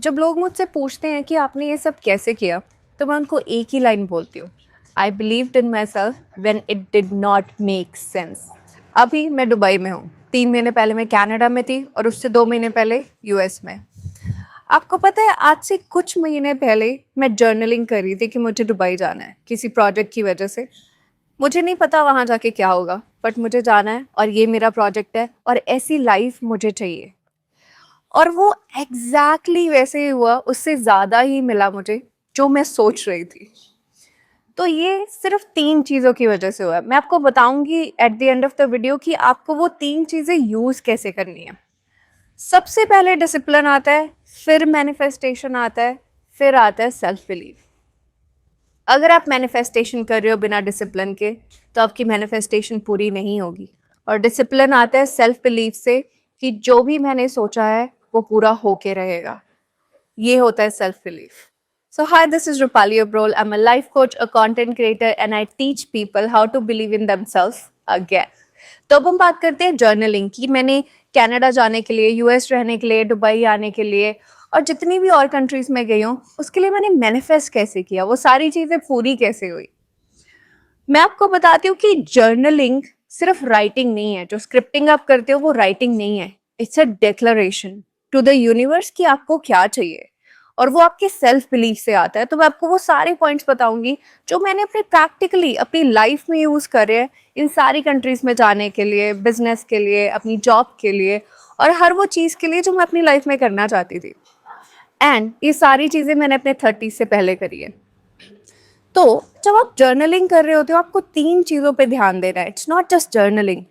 जब लोग मुझसे पूछते हैं कि आपने ये सब कैसे किया, तो मैं उनको एक ही लाइन बोलती हूँ, आई believed in my self when it did not make sense. अभी मैं दुबई में हूँ, 3 महीने पहले मैं कनाडा में थी और उससे 2 महीने पहले यूएस में। आपको पता है, आज से कुछ महीने पहले मैं जर्नलिंग कर रही थी कि मुझे दुबई जाना है किसी प्रोजेक्ट की वजह से। मुझे नहीं पता वहाँ जाके क्या होगा, बट मुझे जाना है और ये मेरा प्रोजेक्ट है और ऐसी लाइफ मुझे चाहिए। और वो एग्जैक्टली वैसे ही हुआ, उससे ज़्यादा ही मिला मुझे जो मैं सोच रही थी। तो ये सिर्फ 3 चीज़ों की वजह से हुआ है। मैं आपको बताऊंगी at the end of the video कि आपको वो 3 चीज़ें यूज़ कैसे करनी है। सबसे पहले डिसिप्लिन आता है, फिर मैनिफेस्टेशन आता है, फिर आता है सेल्फ बिलीव। अगर आप मैनिफेस्टेशन कर रहे हो बिना डिसिप्लिन के, तो आपकी मैनिफेस्टेशन पूरी नहीं होगी। और डिसिप्लिन आता है सेल्फ बिलीव से कि जो भी मैंने सोचा है वो पूरा होके रहेगा। ये होता है self belief. So hi, this is Rupali Obrol. I'm a life coach, a content creator, and I teach people how to believe in themselves again. तो अब हम बात करते हैं जर्नलिंग की। मैंने कनाडा जाने के लिए, यूएस रहने के लिए, दुबई आने के लिए और जितनी भी और कंट्रीज में गई हूँ, उसके लिए मैंने मैनिफेस्ट कैसे किया, वो सारी चीज़ें पूरी कैसे हुई। मैं आपको बताती हूँ कि जर्नलिंग सिर्फ राइटिंग नहीं है। जो स्क्रिप्टिंग आप करते हो वो राइटिंग नहीं है, it's a declaration to the universe कि आपको क्या चाहिए, और वो आपके सेल्फ बिलीफ से आता है। तो मैं आपको वो सारे पॉइंट्स बताऊंगी जो मैंने अपने प्रैक्टिकली अपनी लाइफ में यूज़ करे हैं, इन सारी कंट्रीज में जाने के लिए, बिजनेस के लिए, अपनी जॉब के लिए और हर वो चीज़ के लिए जो मैं अपनी लाइफ में करना चाहती थी। एंड ये सारी चीज़ें मैंने अपने 30 से पहले करी है। तो जब आप जर्नलिंग कर रहे होते हो, आपको 3 चीज़ों पे ध्यान देना है। It's not just journaling.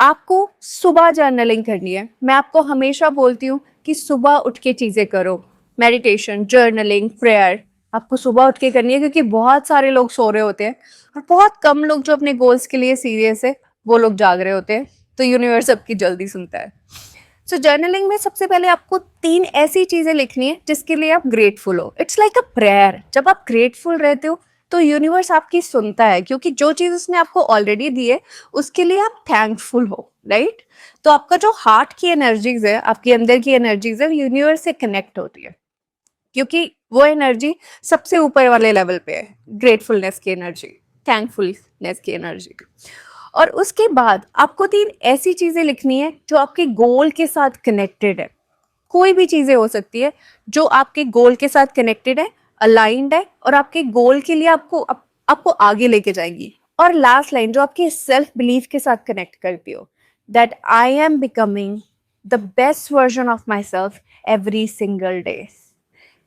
आपको सुबह जर्नलिंग करनी है। मैं आपको हमेशा बोलती हूँ कि सुबह उठ के चीज़ें करो। मेडिटेशन, जर्नलिंग, प्रेयर आपको सुबह उठ के करनी है, क्योंकि बहुत सारे लोग सो रहे होते हैं और बहुत कम लोग जो अपने गोल्स के लिए सीरियस है वो लोग जाग रहे होते हैं। तो यूनिवर्स सबकी जल्दी सुनता है। सो जर्नलिंग में सबसे पहले आपको 3 ऐसी चीज़ें लिखनी है जिसके लिए आप ग्रेटफुल हो। It's like a prayer. जब आप ग्रेटफुल रहते हो तो यूनिवर्स आपकी सुनता है, क्योंकि जो चीज़ उसने आपको ऑलरेडी दी है उसके लिए आप थैंकफुल हो, राइट। तो आपका जो हार्ट की एनर्जीज है, आपके अंदर की एनर्जीज है, यूनिवर्स से कनेक्ट होती है, क्योंकि वो एनर्जी सबसे ऊपर वाले लेवल पे है। ग्रेटफुलनेस की एनर्जी, थैंकफुलनेस की एनर्जी। और उसके बाद आपको 3 ऐसी चीज़ें लिखनी है जो आपके गोल के साथ कनेक्टेड है। कोई भी चीज़ें हो सकती है जो आपके गोल के साथ कनेक्टेड है, अलाइंड है और आपके गोल के लिए आपको आगे लेके जाएंगी। और लास्ट लाइन जो आपके सेल्फ बिलीफ के साथ कनेक्ट करती हो, that I am becoming the best version of myself every single day.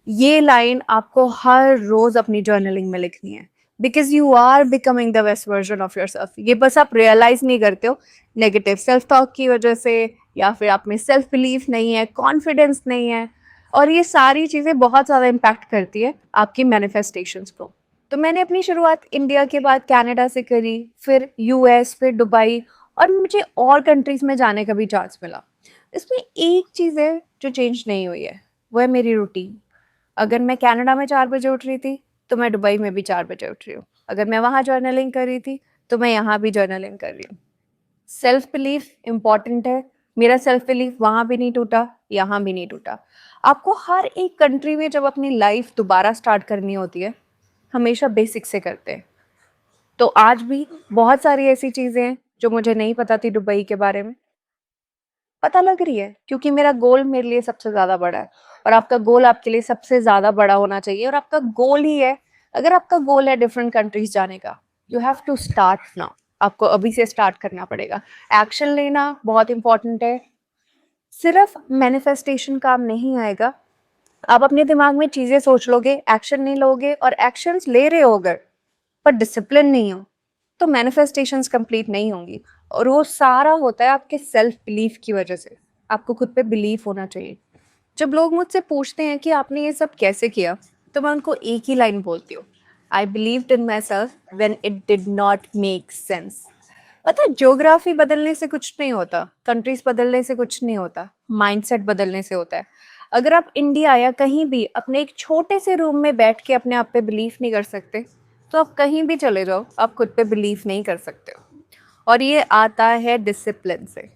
ये लाइन आपको हर रोज अपनी जर्नलिंग में लिखनी है, because you are becoming the best version of yourself. ये बस आप रियलाइज नहीं करते हो नेगेटिव सेल्फ टॉक की वजह से, या फिर आप में सेल्फ बिलीफ नहीं है, कॉन्फिडेंस नहीं है, और ये सारी चीज़ें बहुत ज़्यादा इम्पैक्ट करती है आपकी मैनिफेस्टेशंस को। तो मैंने अपनी शुरुआत इंडिया के बाद कनाडा से करी, फिर यूएस, फिर दुबई, और मुझे और कंट्रीज में जाने का भी चांस मिला। इसमें एक चीज़ है जो चेंज नहीं हुई है, वो है मेरी रूटीन। अगर मैं कनाडा में 4 बजे उठ रही थी तो मैं दुबई में भी 4 बजे उठ रही हूँ। अगर मैं वहाँ जर्नलिंग कर रही थी तो मैं यहाँ भी जर्नलिंग कर रही हूँ। सेल्फ बिलीफ इम्पॉर्टेंट है। मेरा सेल्फ बिलीफ वहाँ भी नहीं टूटा, यहाँ भी नहीं टूटा। आपको हर एक कंट्री में जब अपनी लाइफ दोबारा स्टार्ट करनी होती है, हमेशा बेसिक से करते हैं। तो आज भी बहुत सारी ऐसी चीज़ें हैं जो मुझे नहीं पता थी दुबई के बारे में, पता लग रही है, क्योंकि मेरा गोल मेरे लिए सबसे ज़्यादा बड़ा है। और आपका गोल आपके लिए सबसे ज़्यादा बड़ा होना चाहिए, और आपका गोल ही है। अगर आपका गोल है डिफरेंट कंट्रीज जाने का, you have to start now. आपको अभी से स्टार्ट करना पड़ेगा। एक्शन लेना बहुत इंपॉर्टेंट है। सिर्फ मैनिफेस्टेशन काम नहीं आएगा। आप अपने दिमाग में चीज़ें सोच लोगे, एक्शन नहीं लोगे, और एक्शंस ले रहे हो अगर, पर डिसिप्लिन नहीं हो, तो मैनिफेस्टेशंस कंप्लीट नहीं होंगी। और वो सारा होता है आपके सेल्फ बिलीफ की वजह से। आपको खुद पे बिलीफ होना चाहिए। जब लोग मुझसे पूछते हैं कि आपने ये सब कैसे किया, तो मैं उनको एक ही लाइन बोलती हूँ, आई believed in my self when it did not make sense. पता है, ज्योग्राफी बदलने से कुछ नहीं होता, कंट्रीज बदलने से कुछ नहीं होता, माइंडसेट बदलने से होता है। अगर आप इंडिया या कहीं भी अपने एक छोटे से रूम में बैठ के अपने आप पे बिलीव नहीं कर सकते, तो आप कहीं भी चले जाओ, आप खुद पे बिलीव नहीं कर सकते हो। और ये आता है डिसिप्लिन से।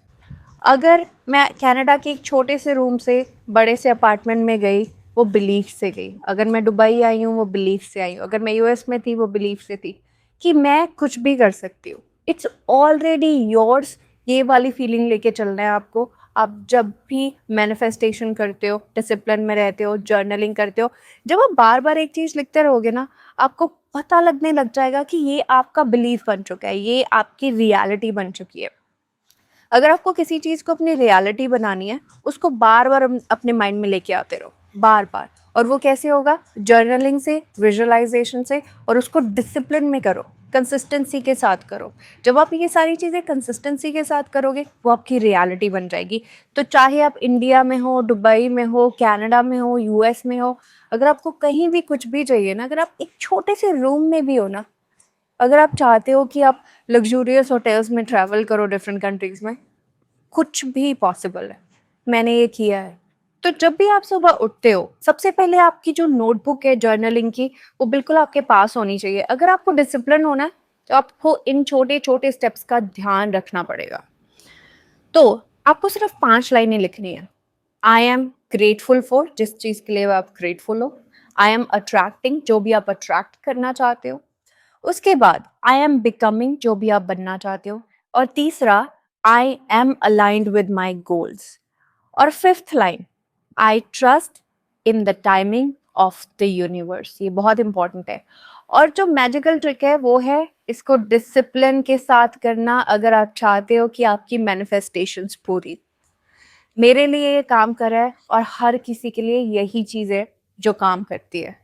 अगर मैं कनाडा के एक छोटे से रूम से बड़े से अपार्टमेंट में गई, वो बिलीफ से गई। अगर मैं दुबई आई हूँ वो बिलीफ से आई हूँ, अगर मैं यूएस में थी वो बिलीफ से थी कि मैं कुछ भी कर सकती हूँ। It's already yours. ये वाली फीलिंग लेके चलना है आपको। आप जब भी मैनिफेस्टेशन करते हो, डिसिप्लिन में रहते हो, जर्नलिंग करते हो, जब आप बार बार एक चीज़ लिखते रहोगे ना, आपको पता लगने लग जाएगा कि ये आपका बिलीफ बन चुका है, ये आपकी रियलिटी बन चुकी है। अगर आपको किसी चीज़ को अपनी रियलिटी बनानी है, उसको बार बार अपने माइंड में लेके आते रहो, बार बार। और वो कैसे होगा? जर्नलिंग से, विजुअलाइजेशन से, और उसको डिसिप्लिन में करो, कंसिस्टेंसी के साथ करो। जब आप ये सारी चीज़ें कंसिस्टेंसी के साथ करोगे, वो आपकी रियलिटी बन जाएगी। तो चाहे आप इंडिया में हो, दुबई में हो, कनाडा में हो, यूएस में हो, अगर आपको कहीं भी कुछ भी चाहिए ना, अगर आप एक छोटे से रूम में भी हो ना, अगर आप चाहते हो कि आप लग्जूरियस होटल्स में ट्रैवल करो डिफरेंट कंट्रीज़ में, कुछ भी पॉसिबल है। मैंने ये किया है। तो जब भी आप सुबह उठते हो, सबसे पहले आपकी जो नोटबुक है जर्नलिंग की, वो बिल्कुल आपके पास होनी चाहिए। अगर आपको डिसिप्लिन होना है, तो आपको इन छोटे छोटे स्टेप्स का ध्यान रखना पड़ेगा। तो आपको सिर्फ 5 लाइनें लिखनी है। आई एम ग्रेटफुल फॉर, जिस चीज़ के लिए आप ग्रेटफुल हो। आई एम अट्रैक्टिंग, जो भी आप अट्रैक्ट करना चाहते हो। उसके बाद आई एम बिकमिंग, जो भी आप बनना चाहते हो। और तीसरा, I am aligned with my goals. और fifth line, I trust in the timing of the universe. ये बहुत इंपॉर्टेंट है। और जो मैजिकल ट्रिक है वो है इसको डिसिप्लिन के साथ करना, अगर आप चाहते हो कि आपकी मैनिफेस्टेशंस पूरी। मेरे लिए ये काम कर रहा है और हर किसी के लिए यही चीज़ है जो काम करती है।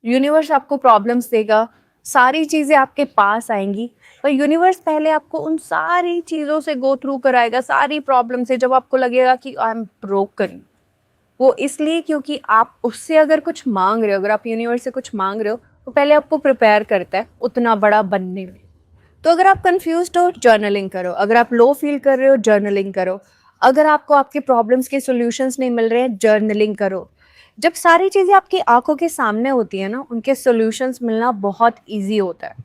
यूनिवर्स आपको प्रॉब्लम्स देगा, सारी चीज़ें आपके पास आएंगी, पर यूनिवर्स पहले आपको उन सारी चीज़ों से गो थ्रू कराएगा, सारी प्रॉब्लम से। जब आपको लगेगा कि आई एम ब्रोकन, वो इसलिए क्योंकि आप उससे अगर कुछ मांग रहे हो, अगर आप यूनिवर्स से कुछ मांग रहे हो, तो पहले आपको प्रिपेयर करता है उतना बड़ा बनने में। तो अगर आप कंफ्यूज्ड हो, जर्नलिंग करो। अगर आप लो फील कर रहे हो, जर्नलिंग करो। अगर आपको आपके प्रॉब्लम्स के सॉल्यूशंस नहीं मिल रहे हैं, जर्नलिंग करो। जब सारी चीज़ें आपकी आंखों के सामने होती है ना, उनके सॉल्यूशंस मिलना बहुत इजी होता है।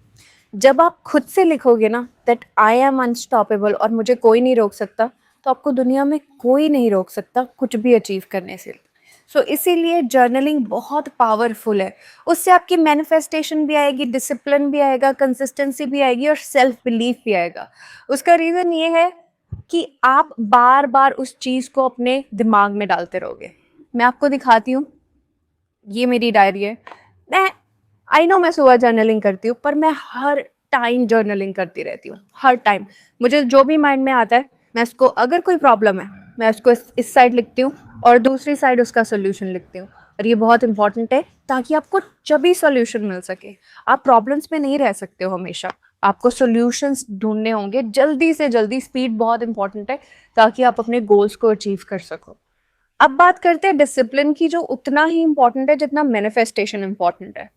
जब आप खुद से लिखोगे ना दैट आई एम अनस्टॉपेबल और मुझे कोई नहीं रोक सकता, तो आपको दुनिया में कोई नहीं रोक सकता कुछ भी अचीव करने से। इसीलिए जर्नलिंग बहुत पावरफुल है। उससे आपकी मैनिफेस्टेशन भी आएगी, डिसिप्लिन भी आएगा, कंसिस्टेंसी भी आएगी, और सेल्फ बिलीफ भी आएगा। उसका रीज़न ये है कि आप बार बार उस चीज़ को अपने दिमाग में डालते रहोगे। मैं आपको दिखाती हूँ, ये मेरी डायरी है। आई नो मैं सुबह जर्नलिंग करती हूँ, पर मैं हर टाइम जर्नलिंग करती रहती हूँ। हर टाइम मुझे जो भी माइंड में आता है, मैं इसको, अगर कोई प्रॉब्लम है, मैं उसको इस साइड लिखती हूँ और दूसरी साइड उसका सोल्यूशन लिखती हूँ। और ये बहुत इंपॉर्टेंट है, ताकि आपको जब भी सोल्यूशन मिल सके। आप प्रॉब्लम्स में नहीं रह सकते हो हमेशा, आपको सोल्यूशंस ढूंढने होंगे जल्दी से जल्दी। स्पीड बहुत इंपॉर्टेंट है, ताकि आप अपने गोल्स को अचीव कर सको। अब बात करते हैं डिसिप्लिन की, जो उतना ही इंपॉर्टेंट है जितना मैनिफेस्टेशन इंपॉर्टेंट है।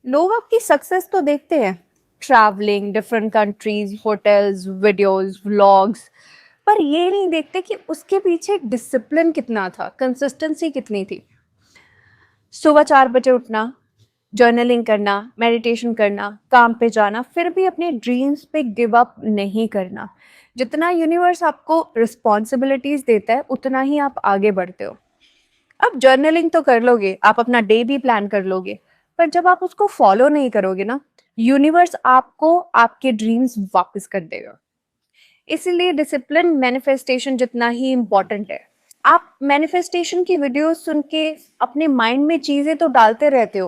लोग आपकी सक्सेस तो देखते हैं, travelling, different countries, hotels, videos, vlogs, पर ये नहीं देखते कि उसके पीछे डिसिप्लिन कितना था, कंसिस्टेंसी कितनी थी। सुबह 4 बजे उठना, जर्नलिंग करना, मेडिटेशन करना, काम पे जाना, फिर भी अपने ड्रीम्स पे गिव अप नहीं करना। जितना यूनिवर्स आपको रिस्पॉन्सिबिलिटीज देता है, उतना ही आप आगे बढ़ते हो। अब जर्नलिंग तो कर लोगे, आप अपना डे भी प्लान कर लोगे, पर जब आप उसको फॉलो नहीं करोगे ना, यूनिवर्स आपको आपके ड्रीम्स वापस कर देगा। इसीलिए डिसिप्लिन मैनिफेस्टेशन जितना ही इम्पोर्टेंट है। आप मैनिफेस्टेशन की वीडियो सुन के अपने माइंड में चीज़ें तो डालते रहते हो,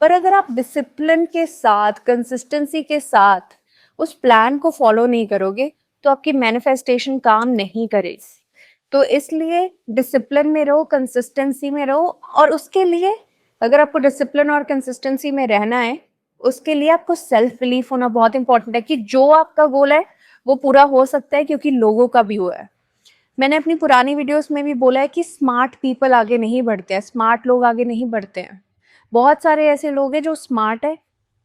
पर अगर आप डिसिप्लिन के साथ, कंसिस्टेंसी के साथ उस प्लान को फॉलो नहीं करोगे, तो आपकी मैनिफेस्टेशन काम नहीं करेगी। तो इसलिए डिसिप्लिन में रहो, कंसिस्टेंसी में रहो। और उसके लिए, अगर आपको डिसिप्लिन और कंसिस्टेंसी में रहना है, उसके लिए आपको सेल्फ बिलीफ होना बहुत इंपॉर्टेंट है कि जो आपका गोल है वो पूरा हो सकता है, क्योंकि लोगों का भी हुआ है। मैंने अपनी पुरानी वीडियोस में भी बोला है कि स्मार्ट पीपल आगे नहीं बढ़ते हैं, स्मार्ट लोग आगे नहीं बढ़ते हैं। बहुत सारे ऐसे लोग हैं जो स्मार्ट है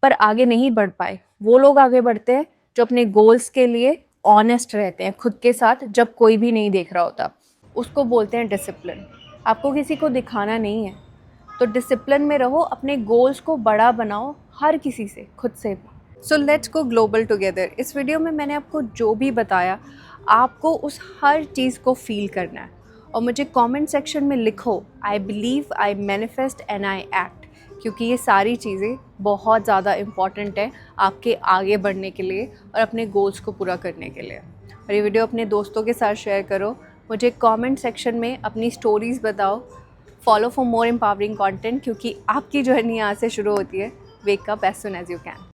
पर आगे नहीं बढ़ पाए। वो लोग आगे बढ़ते हैं जो अपने गोल्स के लिए ऑनेस्ट रहते हैं खुद के साथ, जब कोई भी नहीं देख रहा होता। उसको बोलते हैं डिसिप्लिन। आपको किसी को दिखाना नहीं है, तो डिसिप्लिन में रहो, अपने गोल्स को बड़ा बनाओ, हर किसी से, खुद से। So let's go global together. इस वीडियो में मैंने आपको जो भी बताया, आपको उस हर चीज़ को फील करना है और मुझे कमेंट सेक्शन में लिखो I believe, I manifest and I act, क्योंकि ये सारी चीज़ें बहुत ज़्यादा इम्पॉर्टेंट है आपके आगे बढ़ने के लिए और अपने गोल्स को पूरा करने के लिए। और ये वीडियो अपने दोस्तों के साथ शेयर करो, मुझे कमेंट सेक्शन में अपनी स्टोरीज़ बताओ। Follow for more empowering content, क्योंकि आपकी जर्नी यहाँ से शुरू होती है। Wake up as soon as you can.